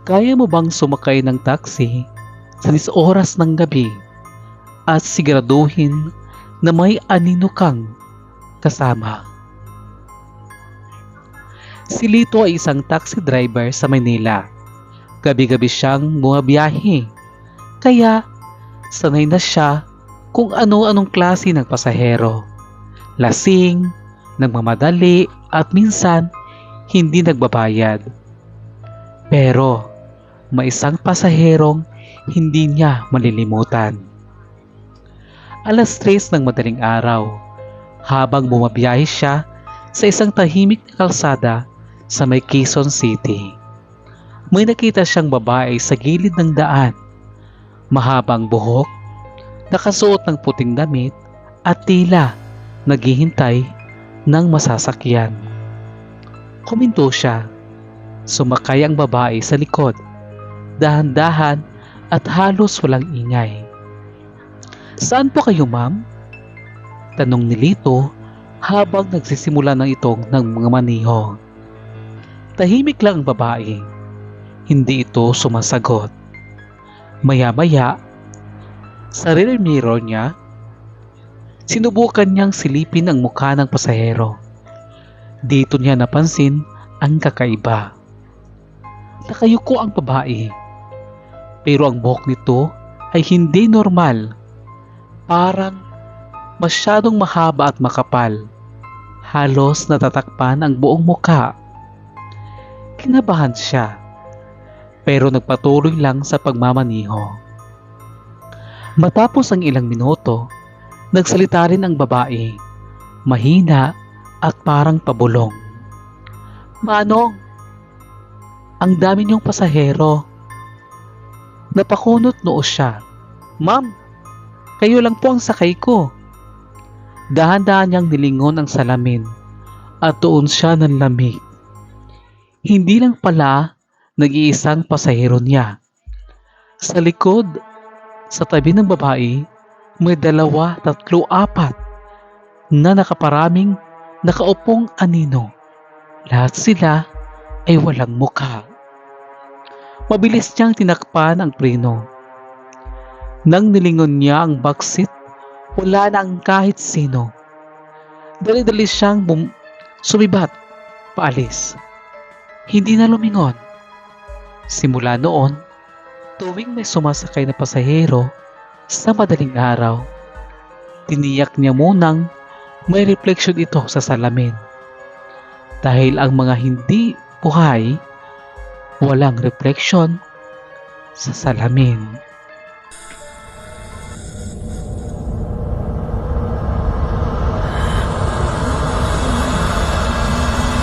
Kaya mo bang sumakay ng taxi sa 10 oras ng gabi at siguraduhin na may anino kang kasama? Si Lito ay isang taxi driver sa Maynila. Gabi-gabi siyang bumabiyahe, kaya sanay na siya kung ano-anong klase ng pasahero. Lasing, nagmamadali at minsan hindi nagbabayad. Pero may isang pasaherong hindi niya malilimutan. Alas 3 ng madaling araw, habang bumabiyahe siya sa isang tahimik na kalsada sa may Quezon City, may nakita siyang babae sa gilid ng daan. Mahabang buhok, nakasuot ng puting damit at tila naghihintay ng masasakyan. Huminto siya. Sumakay ang babae sa likod, dahan-dahan at halos walang ingay. "Saan po kayo, ma'am?" tanong ni Lito habang nagsisimula ng itong ng mga maniho. Tahimik lang ang babae. Hindi ito sumasagot. Maya-maya, sa rear mirror niya, sinubukan niyang silipin ang mukha ng pasahero. Dito niya napansin ang kakaiba. Nakayuko ang babae, pero ang buhok nito ay hindi normal. Parang masyadong mahaba at makapal. Halos natatakpan ang buong mukha. Kinabahan siya, pero nagpatuloy lang sa pagmamaniho. Matapos ang ilang minuto, nagsalita rin ang babae, mahina at parang pabulong. "Manong, ang dami niyong pasahero." Napakunot noo siya. "Ma'am, kayo lang po ang sakay ko." Dahan-dahan niyang nilingon ang salamin at doon siya nanlamig. Hindi lang pala nag-iisang pasahero niya. Sa likod, sa tabi ng babae, may 2, 3, 4 na nakaparaming nakaupong anino. Lahat sila ay walang mukha. Mabilis niyang tinakpan ang preno. Nang nilingon niya ang backseat, wala na ang kahit sino. Dali-dali siyang sumibat paalis. Hindi na lumingon. Simula noon, tuwing may sumasakay na pasahero sa madaling araw, tiniyak niya munang may refleksyon ito sa salamin. Dahil ang mga hindi buhay, walang refleksyon sa salamin.